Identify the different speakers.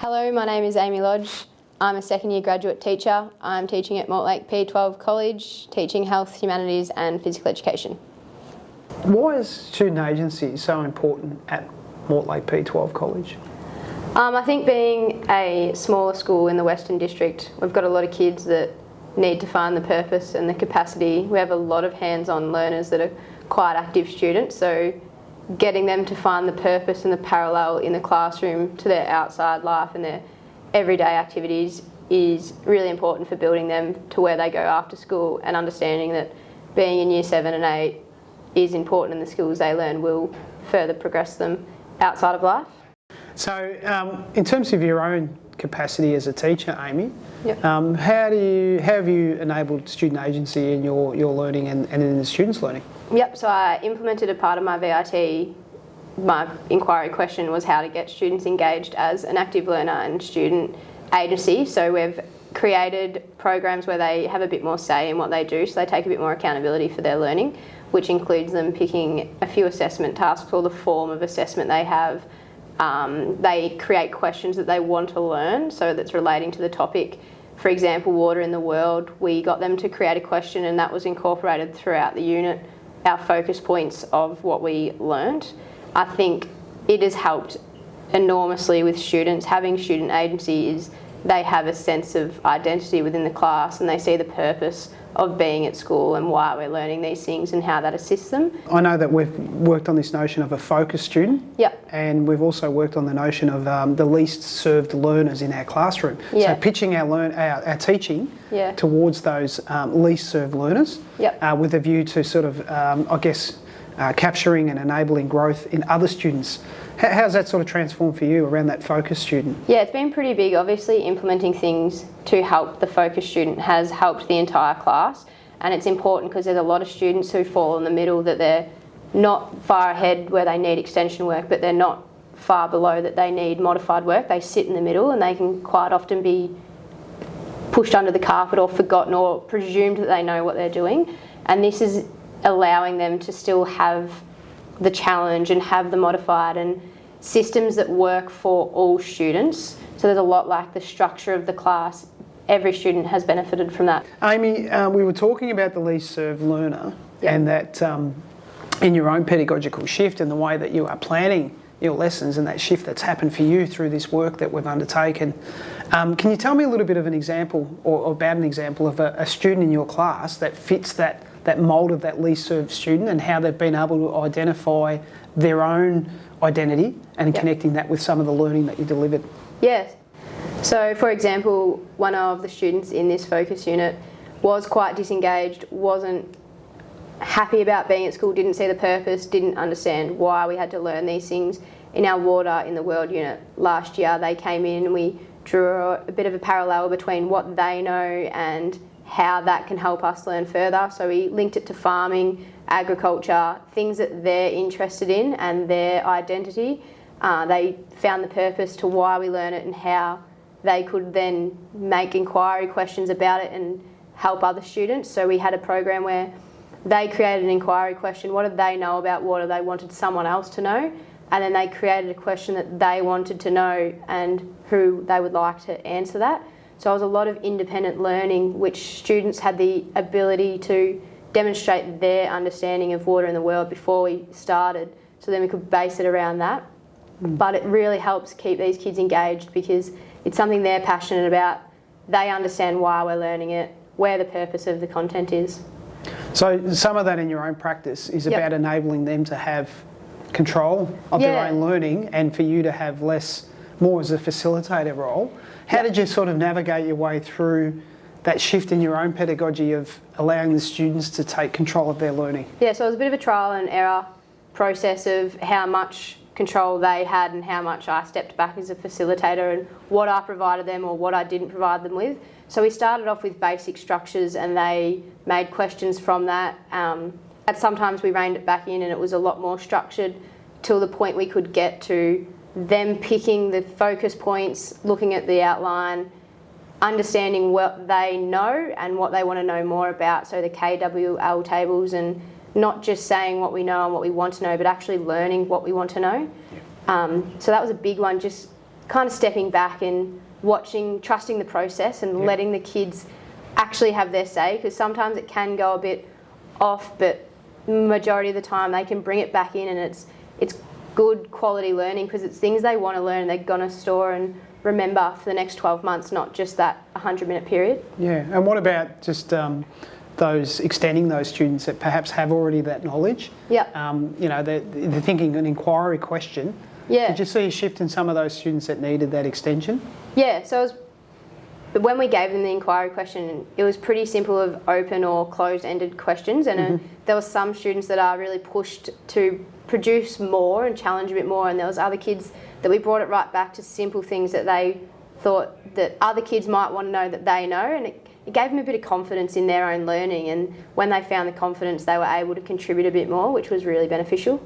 Speaker 1: Hello, my name is Amy Lodge. I'm a second year graduate teacher. I'm teaching at Mortlake P12 College, teaching health, humanities and physical education.
Speaker 2: Why is student agency so important at Mortlake P12 College?
Speaker 1: I think being a smaller school in the Western District, we've got a lot of kids that need to find the purpose and the capacity. We have a lot of hands-on learners that are quite active students, so getting them to find the purpose and the parallel in the classroom to their outside life and their everyday activities is really important for building them to where they go after school, and understanding that being in year 7 and 8 is important and the skills they learn will further progress them outside of life.
Speaker 2: So in terms of your own capacity as a teacher, Amy,
Speaker 1: Yep.
Speaker 2: how have you enabled student agency in your learning and in the students' learning?
Speaker 1: Yep, so I implemented a part of my VIT. My inquiry question was how to get students engaged as an active learner and student agency. So we've created programs where they have a bit more say in what they do, so they take a bit more accountability for their learning, which includes them picking a few assessment tasks or the form of assessment they have. They create questions that they want to learn, so that's relating to the topic. For example, water in the world, we got them to create a question and that was incorporated throughout the unit, our focus points of what we learned. I think it has helped enormously with students. Having student agency is they have a sense of identity within the class and they see the purpose of being at school and why we're learning these things and how that assists them.
Speaker 2: I know that we've worked on this notion of a focus student.
Speaker 1: Yep.
Speaker 2: And we've also worked on the notion of the least served learners in our classroom.
Speaker 1: Yeah.
Speaker 2: So pitching our teaching
Speaker 1: Yeah.
Speaker 2: towards those least served learners,
Speaker 1: Yep.
Speaker 2: with a view to sort of, capturing and enabling growth in other students. How's that sort of transformed for you around that focus student?
Speaker 1: Yeah, it's been pretty big. Obviously, implementing things to help the focus student has helped the entire class, and it's important because there's a lot of students who fall in the middle, that they're not far ahead where they need extension work, but they're not far below that they need modified work. They sit in the middle and they can quite often be pushed under the carpet or forgotten or presumed that they know what they're doing, and this is allowing them to still have the challenge and have the modified and systems that work for all students. So there's a lot like the structure of the class. Every student has benefited from that.
Speaker 2: Amy, we were talking about the least served learner.
Speaker 1: Yep.
Speaker 2: And that in your own pedagogical shift and the way that you are planning your lessons and that shift that's happened for you through this work that we've undertaken. Can you tell me a little bit of an example or about an example of a student in your class that fits that mould of that least served student and how they've been able to identify their own identity and
Speaker 1: Yep.
Speaker 2: connecting that with some of the learning that you delivered?
Speaker 1: Yes. So for example, one of the students in this focus unit was quite disengaged, wasn't happy about being at school, didn't see the purpose, didn't understand why we had to learn these things. In our Water in the World unit last year, they came in and we drew a bit of a parallel between what they know and how that can help us learn further. So we linked it to farming, agriculture, things that they're interested in and their identity. They found the purpose to why we learn it and how they could then make inquiry questions about it and help other students. So we had a program where they created an inquiry question. What did they know about water they wanted someone else to know? And then they created a question that they wanted to know and who they would like to answer that. So it was a lot of independent learning, which students had the ability to demonstrate their understanding of water in the world before we started. So then we could base it around that. But it really helps keep these kids engaged because it's something they're passionate about. They understand why we're learning it, where the purpose of the content is.
Speaker 2: So some of that in your own practice is
Speaker 1: Yep.
Speaker 2: about enabling them to have control of their
Speaker 1: Yeah.
Speaker 2: own learning and for you to have more as a facilitator role. How did you sort of navigate your way through that shift in your own pedagogy of allowing the students to take control of their learning?
Speaker 1: Yeah, so it was a bit of a trial and error process of how much control they had and how much I stepped back as a facilitator and what I provided them or what I didn't provide them with. So we started off with basic structures and they made questions from that. And sometimes we reined it back in and it was a lot more structured till the point we could get to them picking the focus points, looking at the outline, understanding what they know and what they want to know more about. So the KWL tables and not just saying what we know and what we want to know, but actually learning what we want to know. So that was a big one, just kind of stepping back and watching, trusting the process and letting the kids actually have their say, because sometimes it can go a bit off, but majority of the time they can bring it back in, and it's good quality learning because it's things they want to learn and they're going to store and remember for the next 12 months, not just that 100-minute period.
Speaker 2: Yeah, and what about just those extending those students that perhaps have already that knowledge?
Speaker 1: Yeah.
Speaker 2: You know, they're thinking an inquiry question.
Speaker 1: Yeah.
Speaker 2: Did you see a shift in some of those students that needed that extension?
Speaker 1: Yeah, so when we gave them the inquiry question, it was pretty simple of open or closed-ended questions, and there were some students that are really pushed to produce more and challenge a bit more, and there was other kids that we brought it right back to simple things that they thought that other kids might want to know that they know, and it gave them a bit of confidence in their own learning, and when they found the confidence they were able to contribute a bit more, which was really beneficial.